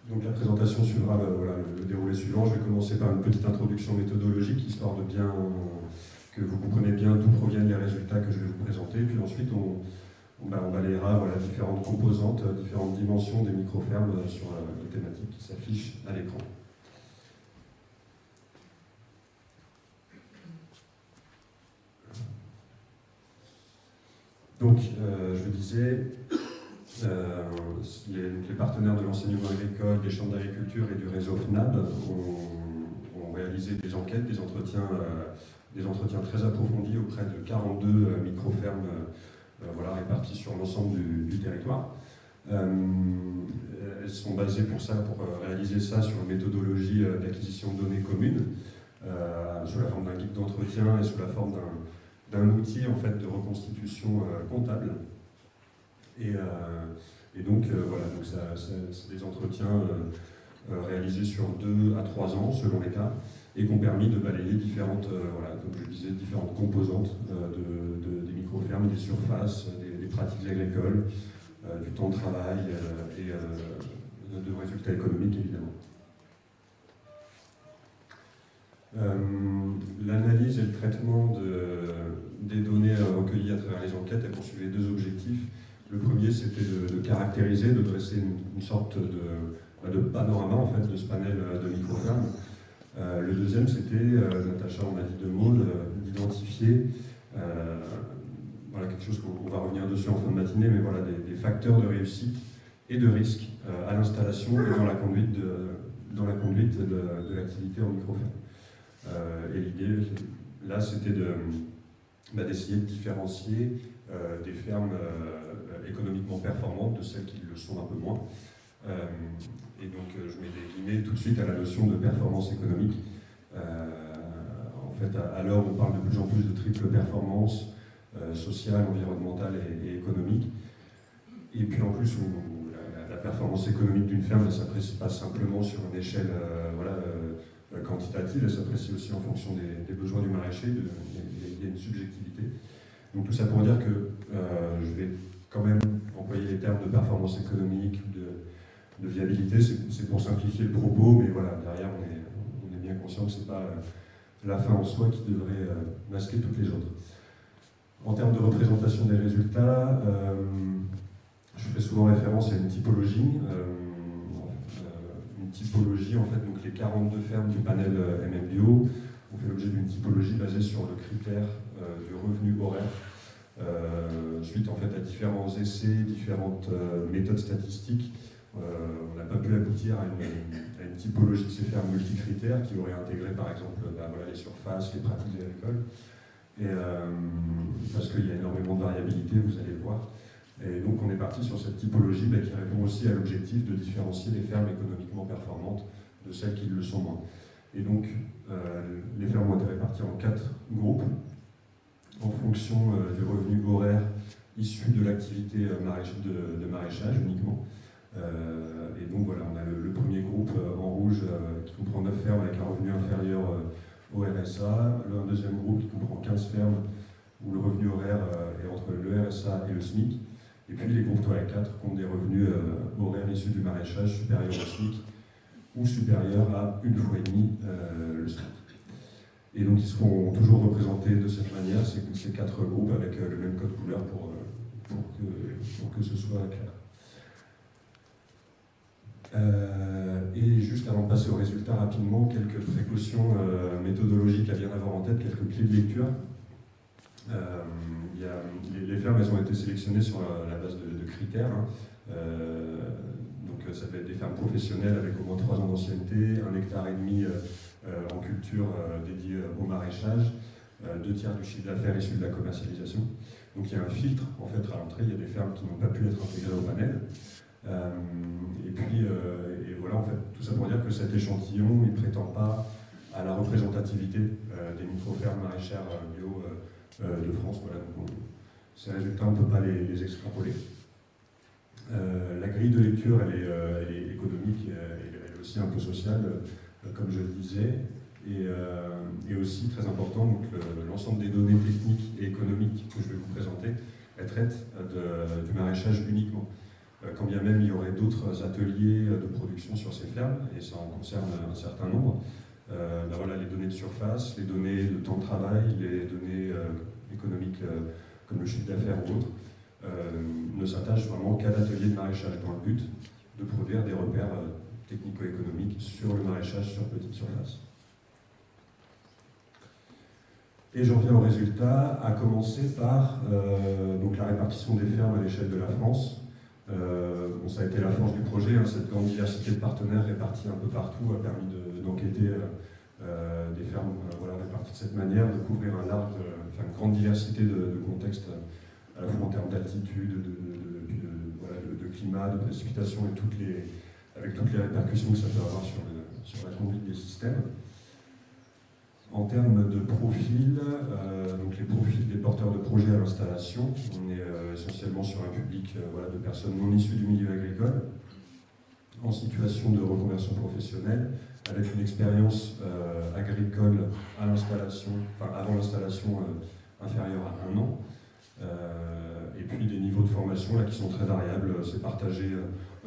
Donc la présentation suivra voilà, le déroulé suivant. Je vais commencer par une petite introduction méthodologique, histoire de bien que vous compreniez bien d'où proviennent les résultats que je vais vous présenter. Puis ensuite, on balayera voilà, différentes composantes, différentes dimensions des microfermes sur les thématiques qui s'affichent à l'écran. Donc, je disais, les partenaires de l'enseignement agricole, des chambres d'agriculture et du réseau FNAB ont réalisé des enquêtes, des entretiens très approfondis auprès de 42 microfermes voilà, réparties sur l'ensemble du territoire. Elles sont basées pour réaliser ça sur une méthodologie d'acquisition de données communes, sous la forme d'un guide d'entretien et sous la forme d'un outil en fait, de reconstitution comptable. Et donc, voilà, donc c'est des entretiens réalisés sur 2 à 3 ans, selon les cas, et qui ont permis de balayer différentes, voilà, comme je disais, différentes composantes des microfermes, des surfaces, des pratiques agricoles, du temps de travail et de résultats économiques, évidemment. L'analyse et le traitement des données recueillies à travers les enquêtes, elles poursuivaient 2 objectifs. Le premier, c'était de caractériser, de dresser une sorte de panorama en fait, de ce panel de microfermes. Le deuxième, c'était, Natacha en a dit 2 mots, d'identifier voilà, quelque chose qu'on va revenir dessus en fin de matinée, mais voilà, des facteurs de réussite et de risque à l'installation et dans la conduite de l'activité en microferme. Et l'idée, là, c'était d'essayer de différencier des fermes économiquement performantes de celles qui le sont un peu moins. Et donc, je mets des guillemets tout de suite à la notion de performance économique. En fait, à l'heure où on parle de plus en plus de triple performance sociale, environnementale et économique. Et puis en plus, la performance économique d'une ferme ne s'apprécie pas simplement sur une échelle quantitative, elle s'apprécie aussi en fonction des besoins du maraîcher, il y a une subjectivité. Donc tout ça pour dire que je vais quand même employer les termes de performance économique, de viabilité, c'est pour simplifier le propos, mais voilà, derrière on est bien conscient que ce n'est pas la fin en soi qui devrait masquer toutes les autres. En termes de représentation des résultats, je fais souvent référence à une typologie. En fait, donc les 42 fermes du panel MMBio ont fait l'objet d'une typologie basée sur le critère du revenu horaire, suite en fait à différents essais, différentes méthodes statistiques. On n'a pas pu aboutir à une typologie de ces fermes multicritères qui aurait intégré par exemple voilà, les surfaces, les pratiques agricoles, parce qu'il y a énormément de variabilité, vous allez le voir. Et donc on est parti sur cette typologie qui répond aussi à l'objectif de différencier les fermes économiquement performantes de celles qui le sont moins. Et donc les fermes ont été réparties en 4 groupes en fonction du revenu horaire issu de l'activité de maraîchage uniquement. Et donc voilà, on a le premier groupe en rouge qui comprend 9 fermes avec un revenu inférieur au RSA, un deuxième groupe qui comprend 15 fermes où le revenu horaire est entre le RSA et le SMIC. Et puis les groupes 3 et 4 comptent des revenus horaires issus du maraîchage supérieurs au SMIC ou supérieurs à 1,5 fois le SMIC. Et donc ils seront toujours représentés de cette manière, ces 4 groupes avec le même code couleur pour que ce soit clair. Et juste avant de passer aux résultats rapidement, quelques précautions méthodologiques à bien avoir en tête, quelques clés de lecture. Les fermes, elles ont été sélectionnées sur la base de critères. Donc ça peut être des fermes professionnelles avec au moins 3 ans d'ancienneté, 1,5 hectare en culture dédiée au maraîchage, 2 tiers du chiffre d'affaires issu de la commercialisation. Donc il y a un filtre en fait à l'entrée, il y a des fermes qui n'ont pas pu être intégrées au panel. Et voilà, en fait, tout ça pour dire que cet échantillon, il ne prétend pas à la représentativité des micro-fermes maraîchères bio de France. Voilà, donc ces résultats, on ne peut pas les extrapoler. La grille de lecture, elle est économique, elle est aussi un peu sociale, comme je le disais, et aussi très important, donc l'ensemble des données techniques et économiques que je vais vous présenter, elles traitent du maraîchage uniquement. quand bien même il y aurait d'autres ateliers de production sur ces fermes, et ça en concerne un certain nombre. Ben voilà, les données de surface, les données de temps de travail, les données économiques comme le chiffre d'affaires ou autres, ne s'attachent vraiment qu'à l'atelier de maraîchage dans le but de produire des repères technico-économiques sur le maraîchage sur petite surface. Et j'en viens au résultat, à commencer par donc la répartition des fermes à l'échelle de la France. Bon, ça a été la force du projet, hein, cette grande diversité de partenaires répartis un peu partout a permis d'enquêter des fermes voilà, réparties de cette manière, de couvrir une grande diversité de contextes, à la fois en termes d'altitude, de climat, de précipitation et avec toutes les répercussions que ça peut avoir sur la conduite des systèmes. En termes de profil, donc les profils des porteurs de projets à l'installation, on est essentiellement sur un public voilà, de personnes non issues du milieu agricole, en situation de reconversion professionnelle, avec une expérience agricole à l'installation, avant l'installation inférieure à 1 an, et puis des niveaux de formation là, qui sont très variables. C'est partagé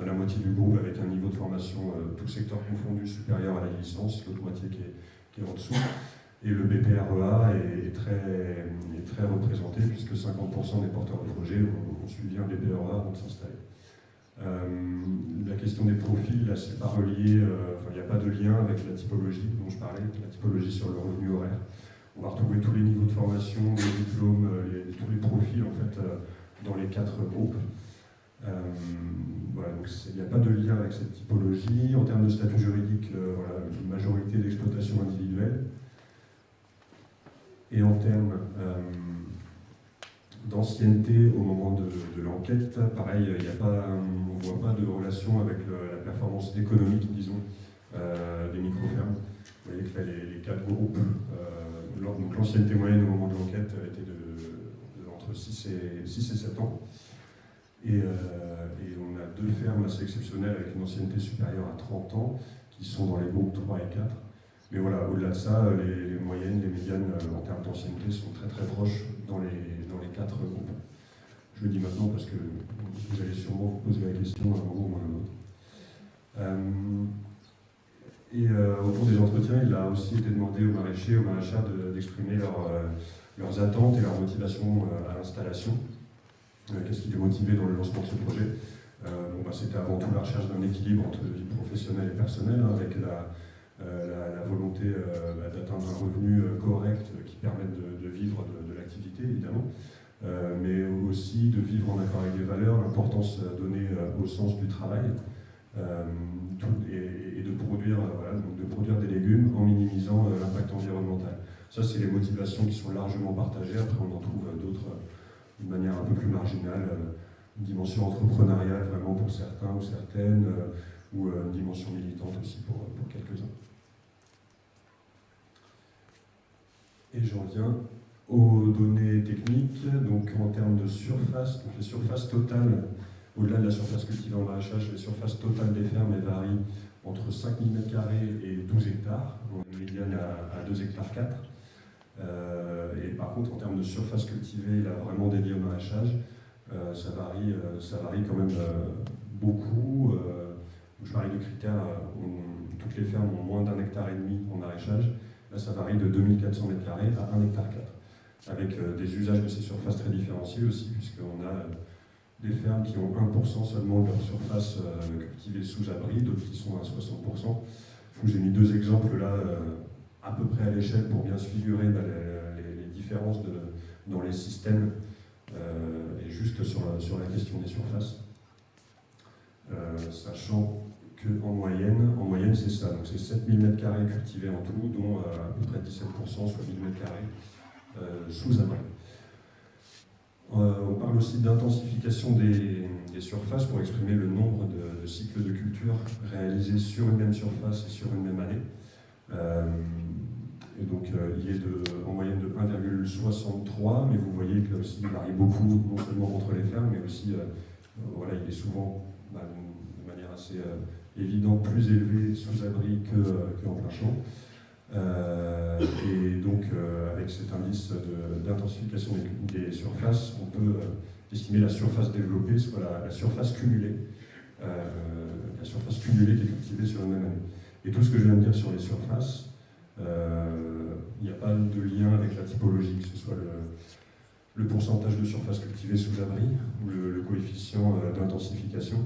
à la moitié du groupe avec un niveau de formation, tout secteur confondu, supérieur à la licence, l'autre moitié qui est en dessous. Et le BPREA est très représenté, puisque 50% des porteurs de projets ont suivi un BPREA avant de s'installer. La question des profils, là, c'est pas relié, il n'y a pas de lien avec la typologie dont je parlais, la typologie sur le revenu horaire. On va retrouver tous les niveaux de formation, les diplômes, tous les profils en fait, dans les 4 groupes. Voilà, donc il n'y a pas de lien avec cette typologie. En termes de statut juridique, voilà, une majorité d'exploitation individuelle. Et en termes d'ancienneté au moment de l'enquête, pareil, on ne voit pas de relation avec la performance économique, disons, des micro-fermes. Vous voyez que là, les 4 groupes, donc l'ancienneté moyenne au moment de l'enquête était entre 6 et 7 ans. Et on a 2 fermes assez exceptionnelles avec une ancienneté supérieure à 30 ans, qui sont dans les groupes 3 et 4. Mais voilà, au-delà de ça, les moyennes, les médianes en termes d'ancienneté sont très très proches dans les 4 groupes. Je le dis maintenant parce que vous allez sûrement vous poser la question à un moment ou à un autre. Au cours des entretiens, il a aussi été demandé aux maraîchers, aux maraîchères d'exprimer leurs attentes et leurs motivations à l'installation. Qu'est-ce qui les motivait dans le lancement de ce projet? C'était avant tout la recherche d'un équilibre entre vie professionnelle et personnelle, hein, avec la volonté d'atteindre un revenu correct qui permette de vivre de l'activité, évidemment, mais aussi de vivre en accord avec les valeurs, l'importance donnée au sens du travail, et de produire, donc de produire des légumes en minimisant l'impact environnemental. Ça, c'est les motivations qui sont largement partagées. Après, on en trouve d'autres d'une manière un peu plus marginale, une dimension entrepreneuriale vraiment pour certains ou certaines, ou une dimension militante aussi pour quelques-uns. Et j'en viens aux données techniques. Donc en termes de surface, donc les surfaces totales, au-delà de la surface cultivée en maraîchage, les surfaces totales des fermes varient entre 5 000 m² et 12 hectares, en médiane à 2 hectares 4. Et par contre, en termes de surface cultivée, là, vraiment dédiée au maraîchage, ça varie quand même beaucoup. Je parlais du critère, toutes les fermes ont moins d'1,5 hectare en maraîchage. Là, ça varie de 2400 m² à 1 hectare 4, avec des usages de ces surfaces très différenciés aussi, puisqu'on a des fermes qui ont 1% seulement de leur surface cultivée sous abri, d'autres qui sont à 60%. J'ai mis 2 exemples là, à peu près à l'échelle, pour bien se figurer les différences dans les systèmes, et juste sur la question des surfaces. Sachant qu'en moyenne c'est ça, donc c'est 7000 m² cultivés en tout, dont à peu près 17%, soit 1000 m² sous abri. On parle aussi d'intensification des surfaces pour exprimer le nombre de cycles de culture réalisés sur une même surface et sur une même année. Et donc il est en moyenne de 1,63, mais vous voyez que là aussi il varie beaucoup, non seulement entre les fermes, mais aussi voilà, il est souvent de manière assez évidente plus élevé sous abri qu'en plein champ. Et donc avec cet indice d'intensification des surfaces, on peut estimer la surface développée, soit la surface cumulée. La surface cumulée qui est cultivée sur une même année. Et tout ce que je viens de dire sur les surfaces, il n'y a pas de lien avec la typologie, que ce soit le pourcentage de surface cultivée sous abri ou le coefficient d'intensification.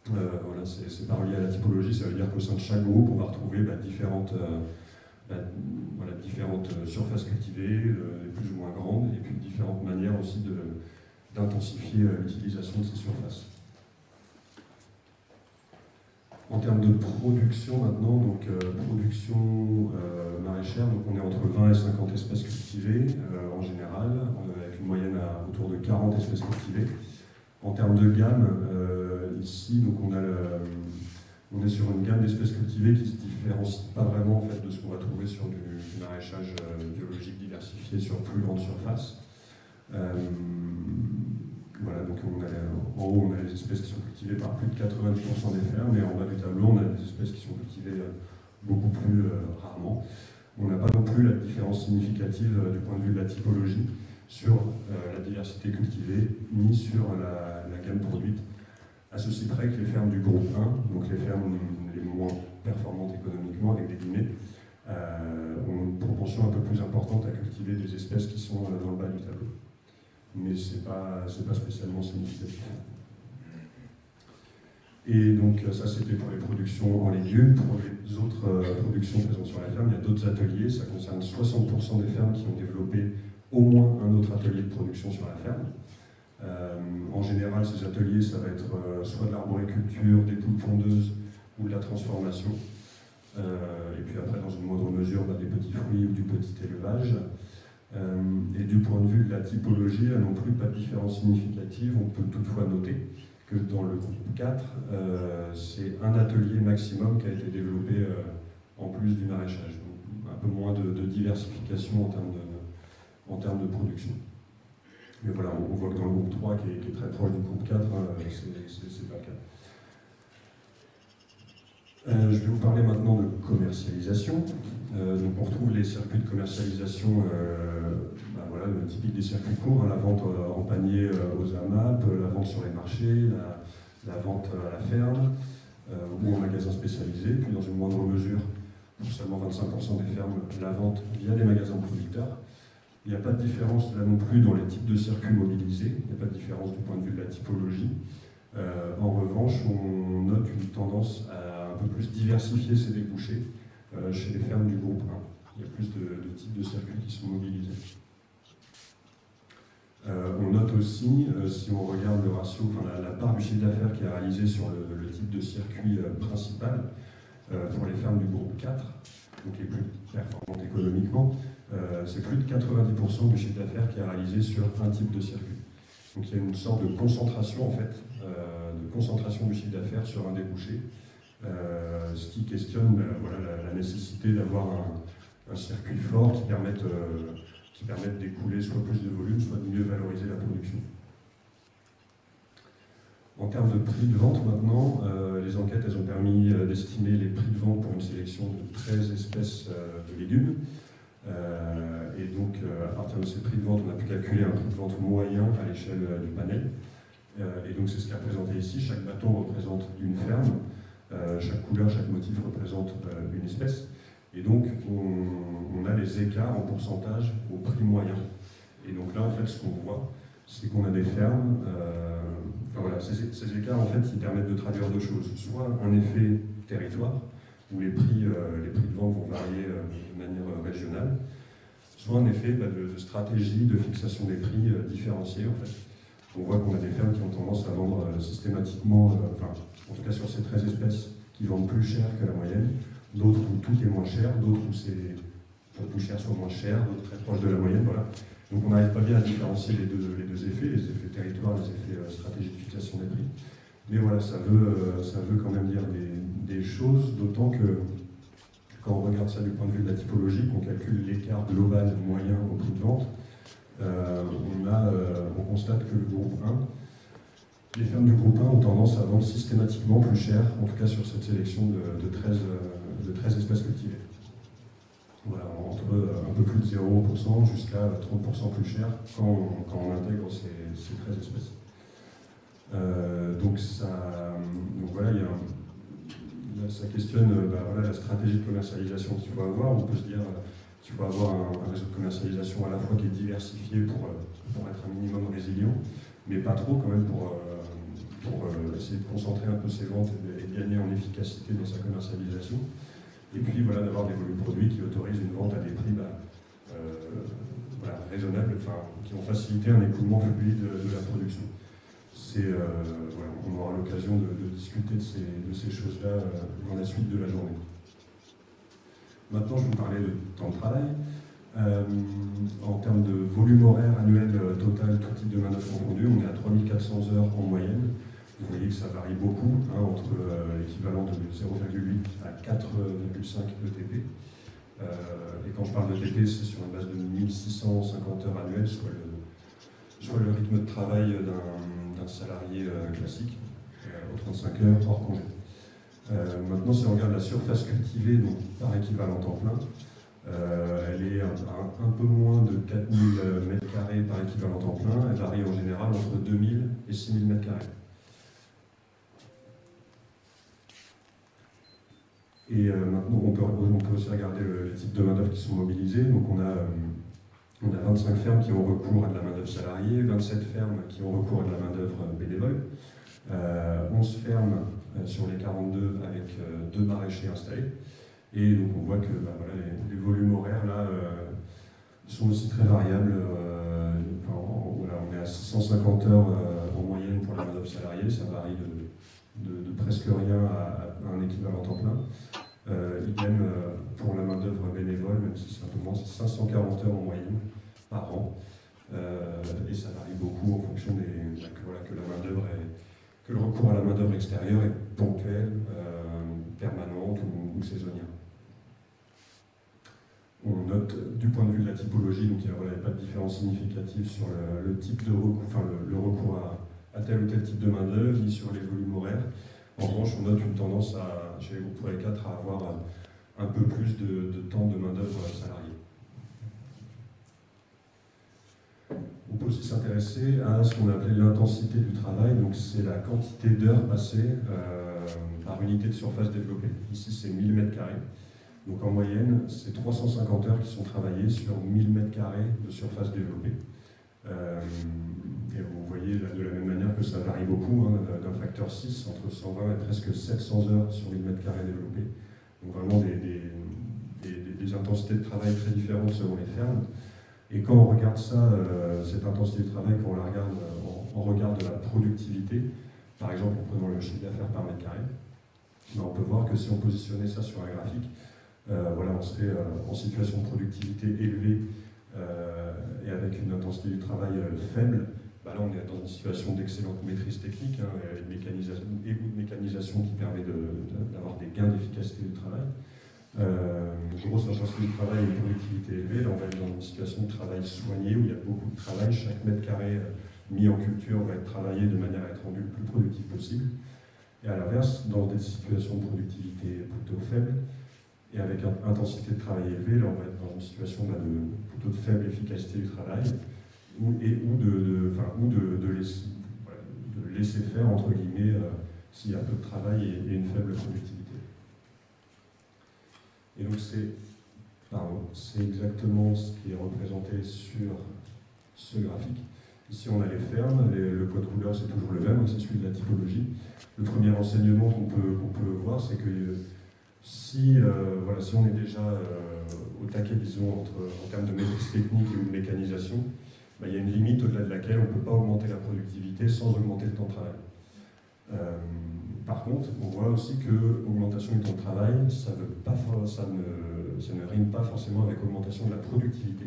Voilà, c'est pas relié à la typologie, ça veut dire qu'au sein de chaque groupe, on va retrouver différentes surfaces cultivées, les plus ou moins grandes, et puis différentes manières aussi d'intensifier l'utilisation de ces surfaces. En termes de production maintenant, donc production maraîchère, donc on est entre 20 et 50 espèces cultivées en général, avec une moyenne autour de 40 espèces cultivées. En termes de gamme, ici, donc on est sur une gamme d'espèces cultivées qui ne se différencie pas vraiment en fait, de ce qu'on va trouver sur du maraîchage biologique diversifié sur plus grande surface. Voilà, donc en haut, on a les espèces qui sont cultivées par plus de 90% des fermes, et en bas du tableau, on a des espèces qui sont cultivées beaucoup plus rarement. On n'a pas non plus la différence significative du point de vue de la typologie sur la diversité cultivée, ni sur la gamme produite, à ceci près que les fermes du groupe 1, donc les fermes les moins performantes économiquement, avec des guillemets, ont une proportion un peu plus importante à cultiver des espèces qui sont dans le bas du tableau. Mais ce n'est pas spécialement significatif. Et donc ça c'était pour les productions en légumes. Pour les autres productions présentes sur la ferme, il y a d'autres ateliers. Ça concerne 60% des fermes qui ont développé au moins un autre atelier de production sur la ferme. En général, ces ateliers, ça va être soit de l'arboriculture, des poules pondeuses ou de la transformation. Et puis après, dans une moindre mesure, des petits fruits ou du petit élevage. Et du point de vue de la typologie, là non plus pas de différence significative. On peut toutefois noter que dans le groupe 4, c'est un atelier maximum qui a été développé en plus du maraîchage. Donc un peu moins de diversification en termes de production. Mais voilà, on voit que dans le groupe 3, qui est très proche du groupe 4, c'est pas le cas. Je vais vous parler maintenant de commercialisation. Donc on retrouve les circuits de commercialisation typiques des circuits courts, la vente en panier aux AMAP, la vente sur les marchés, la vente à la ferme ou en magasin spécialisé, puis dans une moindre mesure, pour seulement 25% des fermes, la vente via des magasins producteurs. Il n'y a pas de différence là non plus dans les types de circuits mobilisés, il n'y a pas de différence du point de vue de la typologie. En revanche, on note une tendance à un peu plus diversifier ces débouchés chez les fermes du groupe 1. Il y a plus de types de circuits qui sont mobilisés. On note aussi, si on regarde le ratio, la part du chiffre d'affaires qui est réalisé sur le type de circuit principal pour les fermes du groupe 4, donc les plus performantes économiquement, c'est plus de 90% du chiffre d'affaires qui est réalisé sur un type de circuit. Donc il y a une sorte de concentration en fait, de concentration du chiffre d'affaires sur un débouché, ce qui questionne la nécessité d'avoir un circuit fort qui permette d'écouler soit plus de volume, soit de mieux valoriser la production. En termes de prix de vente maintenant, les enquêtes elles ont permis d'estimer les prix de vente pour une sélection de 13 espèces de légumes. Et donc, à partir de ces prix de vente, on a pu calculer un prix de vente moyen à l'échelle du panel. Et donc, c'est ce qui est représenté ici. Chaque bâton représente une ferme, chaque couleur, chaque motif représente une espèce. Et donc, on a les écarts en pourcentage au prix moyen. Et donc là, en fait, ce qu'on voit, c'est qu'on a des fermes. Ces écarts, en fait, ils permettent de traduire deux choses. Soit un effet territoire, où les prix de vente vont varier de manière régionale, soit un effet de stratégie de fixation des prix différenciés. En fait. On voit qu'on a des fermes qui ont tendance à vendre systématiquement, en tout cas sur ces 13 espèces, qui vendent plus cher que la moyenne, d'autres où tout est moins cher, d'autres où c'est plus cher soit moins cher, d'autres très proches de la moyenne. Voilà. Donc on n'arrive pas bien à différencier les deux effets, les effets territoire, les effets stratégie de fixation des prix. Mais voilà, ça veut quand même dire des choses, d'autant que quand on regarde ça du point de vue de la typologie, qu'on calcule l'écart global moyen au prix de vente, on constate que le groupe 1, les fermes du groupe 1 ont tendance à vendre systématiquement plus cher, en tout cas sur cette sélection de 13 espèces cultivées. Voilà, entre un peu plus de 0% jusqu'à 30% plus cher quand on intègre ces 13 espèces. Donc voilà, ça questionne voilà, la stratégie de commercialisation qu'il faut avoir. On peut se dire qu'il faut avoir un réseau de commercialisation à la fois qui est diversifié pour être un minimum résilient, mais pas trop quand même pour essayer de concentrer un peu ses ventes et de gagner en efficacité dans sa commercialisation. Et puis voilà, d'avoir des volumes produits qui autorisent une vente à des prix voilà, raisonnables, qui vont faciliter un écoulement fluide de la production. Voilà, on aura l'occasion de discuter de ces choses-là dans la suite de la journée. Maintenant, je vais vous parler de temps de travail. En termes de volume horaire annuel total, tout type de main-d'œuvre confondue, on est à 3400 heures en moyenne. Vous voyez que ça varie beaucoup, entre l'équivalent de 0,8 à 4,5 ETP. Et quand je parle de TP, c'est sur une base de 1650 heures annuelles, soit le rythme de travail d'un salarié classique, aux 35 heures hors congé. Maintenant, si on regarde la surface cultivée, donc par équivalent temps plein, elle est un peu moins de 4000 m² par équivalent temps plein. Elle varie en général entre 2000 et 6000 m². Et maintenant, on peut aussi regarder les types de main-d'œuvre qui sont mobilisés. Donc on a 25 fermes qui ont recours à de la main-d'œuvre salariée, 27 fermes qui ont recours à de la main-d'œuvre bénévole, 11 fermes sur les 42 avec 2 maraîchers installés. Et donc on voit que voilà, les volumes horaires là sont aussi très variables. Voilà, on est à 650 heures en moyenne pour la main-d'œuvre salariée, ça varie de presque rien à un équivalent temps plein. Idem pour la main-d'œuvre bénévole, même si simplement c'est 540 heures en moyenne par an. Et ça varie beaucoup en fonction que le recours à la main-d'œuvre extérieure est ponctuel, permanente ou saisonnière. On note du point de vue de la typologie, donc il n'y a pas de différence significative sur le type de recours, le recours à tel ou tel type de main-d'œuvre, ni sur les volumes horaires. En revanche, on note une tendance chez les groupes 3 et 4 à avoir un peu plus de temps de main-d'œuvre salariée. On peut aussi s'intéresser à ce qu'on appelait l'intensité du travail, donc c'est la quantité d'heures passées par unité de surface développée. Ici, c'est 1000 m². Donc en moyenne, c'est 350 heures qui sont travaillées sur 1000 m² de surface développée. Et vous voyez là, de la même manière que ça varie beaucoup, d'un facteur 6, entre 120 et presque 700 heures sur 1000 m² développés. Donc vraiment des intensités de travail très différentes selon les fermes. Et quand on regarde ça, cette intensité de travail, quand on la regarde en regard de la productivité, par exemple en prenant le chiffre d'affaires par mètre carré, on peut voir que si on positionnait ça sur un graphique, voilà, on serait en situation de productivité élevée et avec une intensité du travail faible. Là, on est dans une situation d'excellente maîtrise technique, une mécanisation qui permet d'avoir des gains d'efficacité du travail. Grosse intensité du travail et une productivité élevée. Là, on va être dans une situation de travail soigné où il y a beaucoup de travail. Chaque mètre carré mis en culture va être travaillé de manière à être rendu le plus productif possible. Et à l'inverse, dans des situations de productivité plutôt faibles, et avec une intensité de travail élevée, là on va être dans une situation plutôt de faible efficacité du travail, ou de laisser faire, entre guillemets, s'il y a peu de travail et une faible productivité. Et donc c'est exactement ce qui est représenté sur ce graphique. Ici on a les fermes, le code couleur c'est toujours le même, c'est celui de la typologie. Le premier enseignement qu'on peut voir, c'est que si on est déjà au taquet, disons, en termes de maîtrise technique et de mécanisation, il y a une limite au-delà de laquelle on ne peut pas augmenter la productivité sans augmenter le temps de travail. Par contre, on voit aussi que augmentation du temps de travail, ça ne rime pas forcément avec augmentation de la productivité,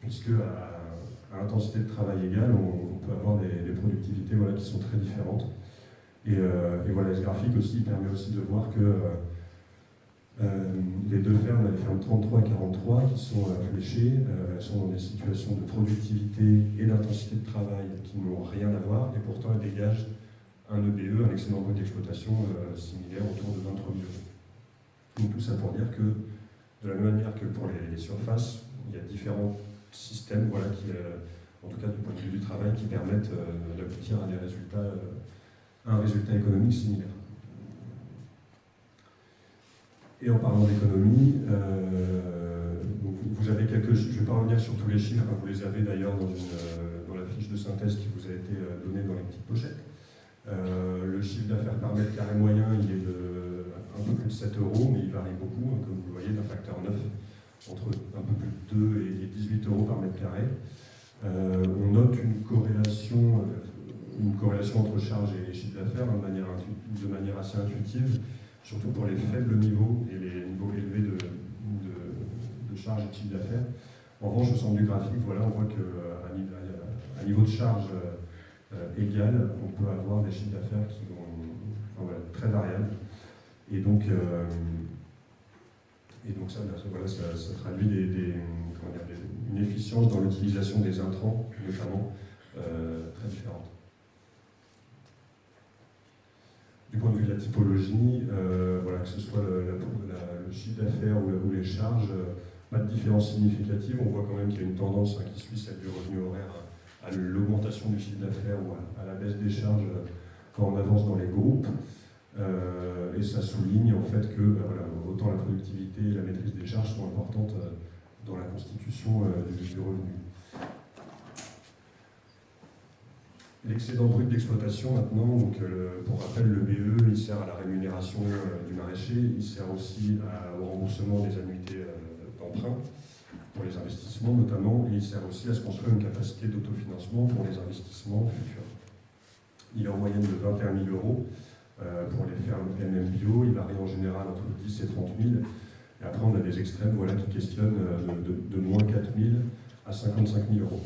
puisque à intensité de travail égale, on peut avoir des productivités qui sont très différentes. Et voilà, ce graphique aussi permet aussi de voir que les deux fermes, les fermes 33 et 43, qui sont fléchées, elles sont dans des situations de productivité et d'intensité de travail qui n'ont rien à voir, et pourtant elles dégagent un EBE, un excédent brut d'exploitation, similaire autour de 23 000 euros. Donc tout ça pour dire que De la même manière que pour les surfaces, il y a différents systèmes qui, en tout cas du point de vue du travail, qui permettent d'aboutir à des résultats, un résultat économique similaire. Et en parlant d'économie, vous avez quelques chiffres, je ne vais pas revenir sur tous les chiffres, vous les avez d'ailleurs dans la fiche de synthèse qui vous a été donnée dans les petites pochettes. Le chiffre d'affaires par mètre carré moyen, il est de un peu plus de 7 euros, mais il varie beaucoup, comme vous le voyez, d'un facteur 9, entre un peu plus de 2 et 18 euros par mètre carré. On note une corrélation entre charges et chiffre d'affaires de manière assez intuitive, surtout pour les faibles niveaux et les niveaux élevés de charges et de chiffre d'affaires. En revanche, au centre du graphique, on voit qu'à niveau de charge égal, on peut avoir des chiffres d'affaires qui vont très variables. Et donc ça traduit une efficience dans l'utilisation des intrants, notamment, très différente. Du point de vue de la typologie, que ce soit le chiffre d'affaires ou les charges, pas de différence significative. On voit quand même qu'il y a une tendance qui suit celle du revenu horaire à l'augmentation du chiffre d'affaires ou à la baisse des charges quand on avance dans les groupes. Et ça souligne en fait que autant la productivité et la maîtrise des charges sont importantes dans la constitution du revenu. L'excédent brut d'exploitation maintenant, donc, pour rappel, le BE il sert à la rémunération du maraîcher, il sert aussi au remboursement des annuités d'emprunt pour les investissements notamment, et il sert aussi à se construire une capacité d'autofinancement pour les investissements futurs. Il est en moyenne de 21 000 euros pour les fermes MM bio, il varie en général entre 10 et 30 000, et après on a des extrêmes qui questionnent de moins 4 000 à 55 000 euros.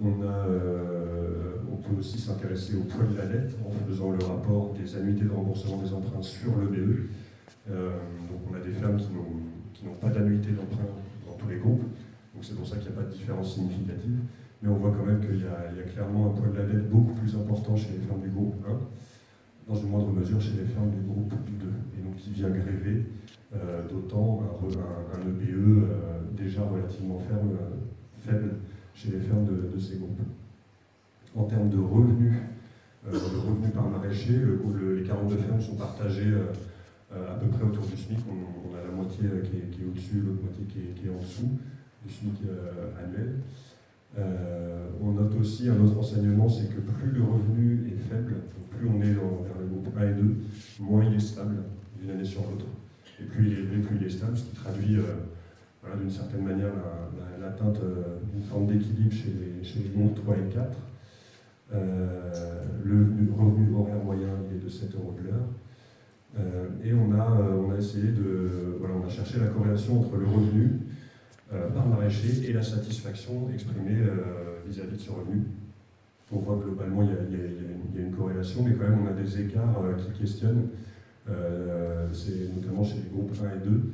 On peut aussi s'intéresser au poids de la dette en faisant le rapport des annuités de remboursement des emprunts sur le BE. Donc on a des fermes qui n'ont pas d'annuité d'emprunt dans tous les groupes, donc c'est pour ça qu'il n'y a pas de différence significative. Mais on voit quand même qu'il y a clairement un poids de la dette beaucoup plus important chez les fermes du groupe 1, dans une moindre mesure chez les fermes du groupe 2, et donc qui vient gréver d'autant un EBE déjà relativement faible chez les fermes de ces groupes. En termes de revenus par maraîcher, les 42 fermes sont partagées à peu près autour du SMIC. On a la moitié qui est au-dessus, l'autre moitié qui est en dessous du SMIC annuel. On note aussi un autre enseignement, c'est que plus le revenu est faible, plus on est vers le groupe 1 et 2, moins il est stable d'une année sur l'autre. Et plus il est élevé, plus il est stable, ce qui traduit d'une certaine manière l'atteinte d'une forme d'équilibre chez les groupes 3 et 4. Le revenu horaire moyen est de 7 euros de l'heure. Et on a essayé on a cherché la corrélation entre le revenu par maraîcher et la satisfaction exprimée vis-à-vis de ce revenu. On voit que globalement il y a une corrélation, mais quand même on a des écarts qui questionnent, c'est notamment chez les groupes 1 et 2.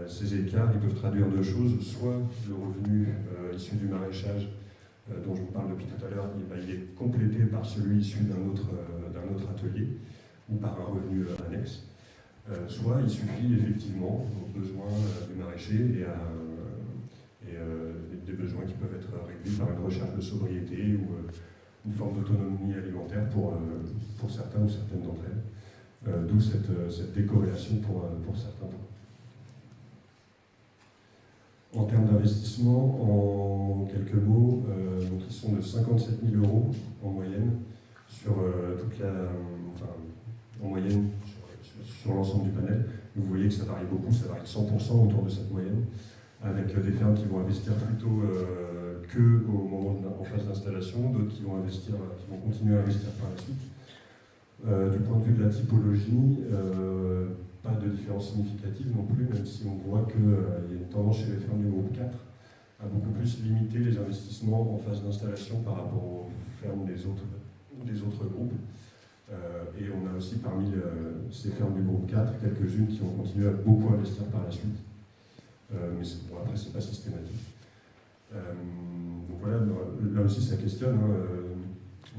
Ces écarts ils peuvent traduire deux choses, soit le revenu issu du maraîchage dont je vous parle depuis tout à l'heure, il est complété par celui issu d'un autre atelier ou par un revenu annexe, soit il suffit effectivement aux besoins du maraîcher et des besoins qui peuvent être réglés par une recherche de sobriété ou une forme d'autonomie alimentaire pour certains ou certaines d'entre elles, d'où cette décorrélation pour certains. En termes d'investissement, en quelques mots, donc ils sont de 57 000 euros en moyenne sur sur l'ensemble du panel. Vous voyez que ça varie beaucoup, ça varie de 100% autour de cette moyenne, avec des fermes qui vont investir plutôt qu'au moment en phase d'installation, d'autres qui vont continuer à investir par la suite. Du point de vue de la typologie, pas de différence significative non plus, même si on voit qu'il y a une tendance chez les fermes du groupe 4 à beaucoup plus limiter les investissements en phase d'installation par rapport aux fermes des autres groupes. Et on a aussi parmi ces fermes du groupe 4 quelques-unes qui ont continué à beaucoup investir par la suite. Mais après, c'est pas systématique. Donc voilà, là aussi ça questionne.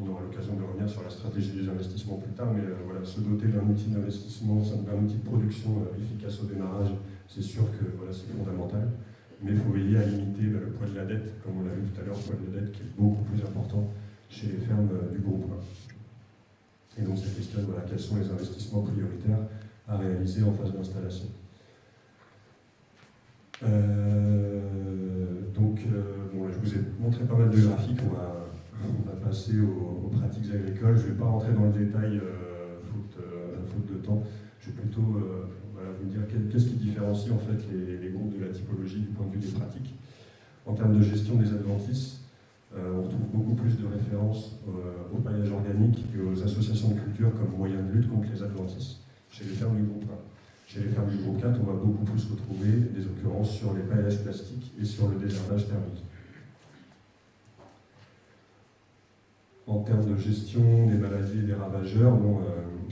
On aura l'occasion de revenir sur la stratégie des investissements plus tard, mais voilà, se doter d'un outil d'investissement, d'un outil de production efficace au démarrage, c'est sûr que voilà, c'est fondamental. Mais il faut veiller à limiter le poids de la dette, comme on l'a vu tout à l'heure, le poids de la dette qui est beaucoup plus important chez les fermes du groupe. Et donc ça questionne voilà, quels sont les investissements prioritaires à réaliser en phase d'installation. Bon, là, je vous ai montré pas mal de graphiques, on va passer aux pratiques agricoles. Je ne vais pas rentrer dans le détail, faute de temps. Je vais plutôt voilà, vous dire qu'est-ce qui différencie en fait les groupes de la typologie du point de vue des pratiques. En termes de gestion des adventices, on retrouve beaucoup plus de références au paillage organique et aux associations de culture comme moyen de lutte contre les adventices chez les fermes du groupe 1. Chez les fermes du groupe 4, on va beaucoup plus retrouver des occurrences sur les paillages plastiques et sur le désherbage thermique. En termes de gestion des maladies et des ravageurs, bon,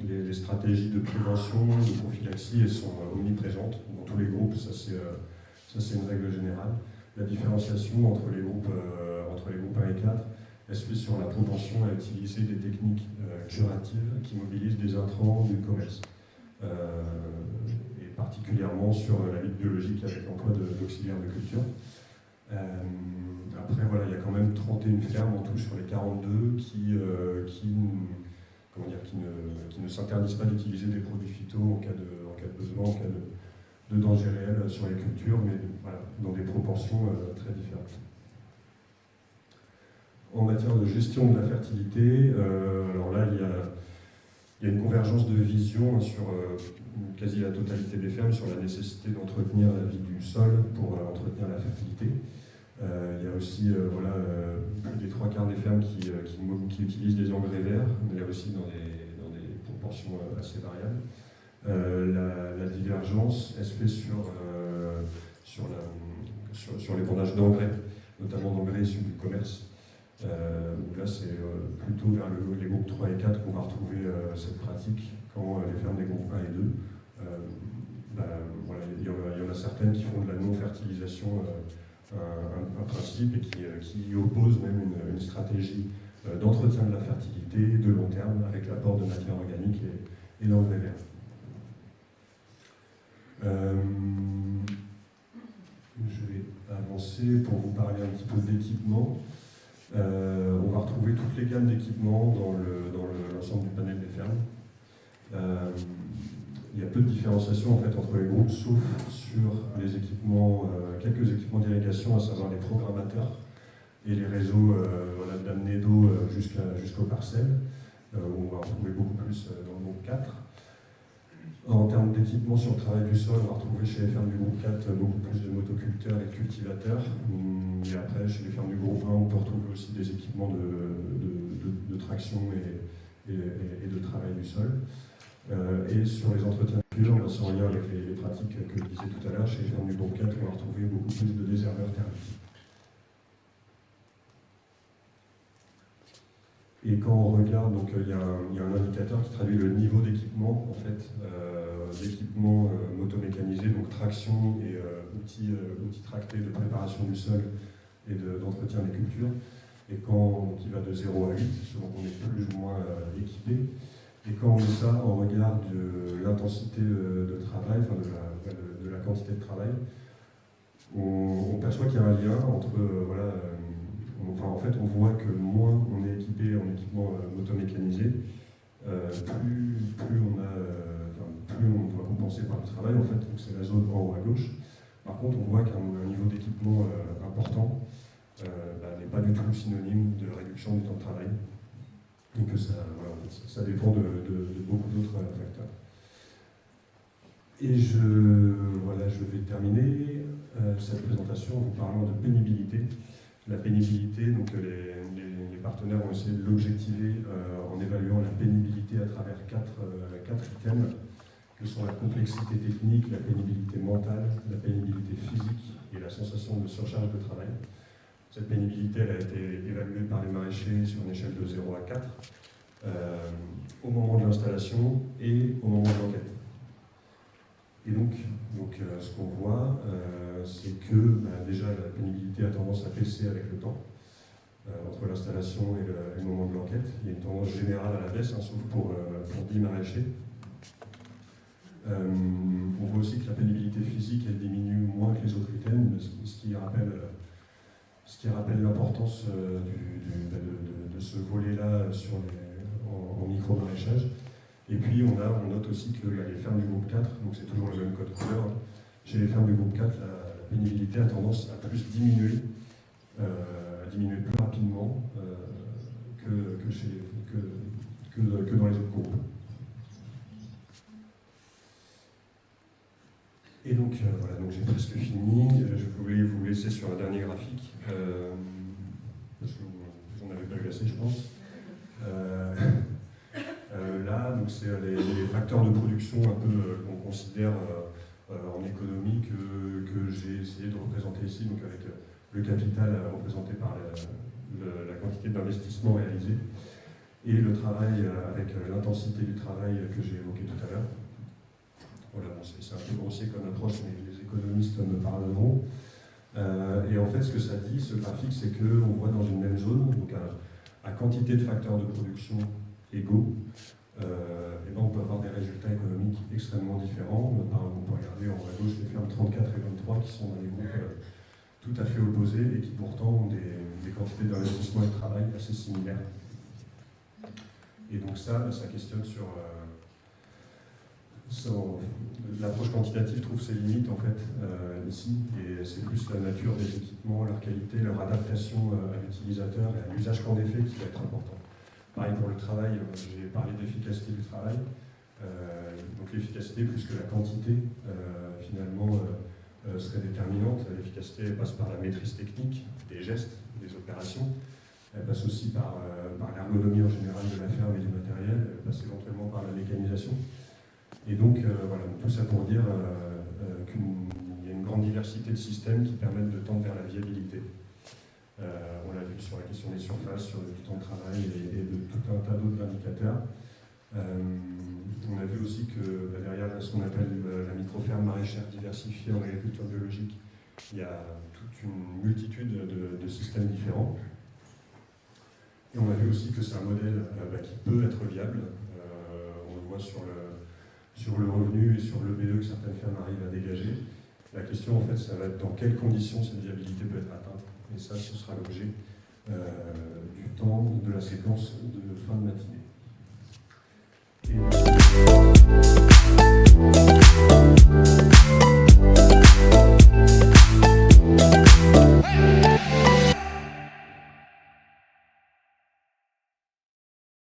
les stratégies de prévention, de prophylaxie, elles sont omniprésentes dans tous les groupes, ça c'est une règle générale. La différenciation entre les groupes 1 et 4, elle se fait sur la propension à utiliser des techniques curatives qui mobilisent des intrants du commerce. Et particulièrement sur la lutte biologique avec l'emploi d'auxiliaires de culture. Après, voilà, il y a quand même 31 fermes en tout sur les 42 qui ne s'interdisent pas d'utiliser des produits phyto en cas de besoin, en cas de danger réel sur les cultures, mais voilà, dans des proportions très différentes. En matière de gestion de la fertilité, alors là, il y a une convergence de vision sur quasi la totalité des fermes sur la nécessité d'entretenir la vie du sol pour entretenir la fertilité. Il y a aussi plus des 3/4 des fermes qui utilisent des engrais verts, mais là aussi dans des proportions assez variables. La divergence, elle se fait sur l'épandage d'engrais, notamment d'engrais issus du commerce. Donc là, c'est plutôt vers les groupes 3 et 4 qu'on va retrouver cette pratique, quand les fermes des groupes 1 et 2, voilà, il y en a certaines qui font de la non-fertilisation un principe et qui opposent même une stratégie d'entretien de la fertilité de long terme avec l'apport de matière organique et d'engrais verts. Je vais avancer pour vous parler un petit peu d'équipement. On va retrouver toutes les gammes d'équipements dans l'ensemble du panel des fermes. Il y a peu de différenciation en fait, entre les groupes, sauf sur les équipements, quelques équipements d'irrigation, à savoir les programmateurs et les réseaux d'amener d'eau jusqu'aux parcelles, où on va retrouver beaucoup plus dans le groupe 4. En termes d'équipement sur le travail du sol, on va retrouver chez les fermes du groupe 4 beaucoup plus de motoculteurs et de cultivateurs. Et après, chez les fermes du groupe 1, on peut retrouver aussi des équipements de traction et de travail du sol. Et sur les entretiens de culture, c'est en lien avec les pratiques que je disais tout à l'heure, chez les fermes du groupe 4, on va retrouver beaucoup plus de désherbeurs thermiques. Et quand on regarde, donc il y a un indicateur qui traduit le niveau d'équipement, en fait, d'équipement motomécanisé, donc traction et outils tractés de préparation du sol et d'entretien des cultures. Et quand il va de 0 à 8, selon qu'on est plus ou moins équipé. Et quand on met ça en regard de l'intensité de travail, enfin de la quantité de travail, on perçoit qu'il y a un lien entre, en fait, on voit que moins on est équipé en équipement motomécanisé, plus on doit compenser par le travail, en fait, donc c'est la zone en haut à gauche. Par contre, on voit qu'un niveau d'équipement important n'est pas du tout synonyme de réduction du temps de travail. Et que ça dépend de beaucoup d'autres facteurs. Et je vais terminer cette présentation en vous parlant de pénibilité. La pénibilité, donc les partenaires ont essayé de l'objectiver en évaluant la pénibilité à travers quatre items, que sont la complexité technique, la pénibilité mentale, la pénibilité physique et la sensation de surcharge de travail. Cette pénibilité elle a été évaluée par les maraîchers sur une échelle de 0 à 4 au moment de l'installation et au moment de l'enquête. Et donc ce qu'on voit, c'est que déjà la pénibilité a tendance à baisser avec le temps. entre l'installation et le moment de l'enquête. Il y a une tendance générale à la baisse, hein, sauf pour 10 maraîchers. On voit aussi que la pénibilité physique elle diminue moins que les autres items, ce qui rappelle l'importance de ce volet-là en micro-maraîchage. Et puis on note aussi que les fermes du groupe 4, donc c'est toujours le même code couleur, chez les fermes du groupe 4, la pénibilité a tendance à plus diminuer, plus rapidement que dans les autres groupes. Et donc voilà, donc j'ai presque fini. Je voulais vous laisser sur un dernier graphique, parce que vous n'en avez pas eu assez, je pense. Là, donc c'est les facteurs de production un peu qu'on considère en économie que j'ai essayé de représenter ici, donc avec le capital représenté par la quantité d'investissement réalisé et le travail avec l'intensité du travail que j'ai évoqué tout à l'heure. Voilà, bon, c'est un peu grossier comme approche, mais les économistes me pardonneront. Et en fait, ce que ça dit, ce graphique, c'est qu'on voit dans une même zone, donc à quantité de facteurs de production égaux, et ben on peut avoir des résultats économiques extrêmement différents. Par exemple, on peut regarder en haut à gauche les fermes 34 et 23 qui sont dans des groupes tout à fait opposés et qui pourtant ont des quantités d'investissement et de travail assez similaires. Et donc ça questionne sur l'approche quantitative trouve ses limites en fait ici, et c'est plus la nature des équipements, leur qualité, leur adaptation à l'utilisateur et à l'usage qu'en effet qui va être important. Pareil pour le travail, j'ai parlé d'efficacité du travail, donc l'efficacité plus que la quantité finalement serait déterminante. L'efficacité passe par la maîtrise technique des gestes, des opérations, elle passe aussi par l'ergonomie en général de la ferme et du matériel, elle passe éventuellement par la mécanisation. Et donc, voilà, tout ça pour dire qu'il y a une grande diversité de systèmes qui permettent de tendre vers la viabilité. On l'a vu sur la question des surfaces, sur du temps de travail et de tout un tas d'autres indicateurs. On a vu aussi que derrière ce qu'on appelle la micro-ferme maraîchère diversifiée en agriculture biologique, il y a toute une multitude de systèmes différents. Et on a vu aussi que c'est un modèle qui peut être viable. On le voit sur le revenu et sur le BE que certaines fermes arrivent à dégager. La question, en fait, ça va être dans quelles conditions cette viabilité peut être atteinte. Et ça, ce sera l'objet du temps de la séquence de fin de matinée.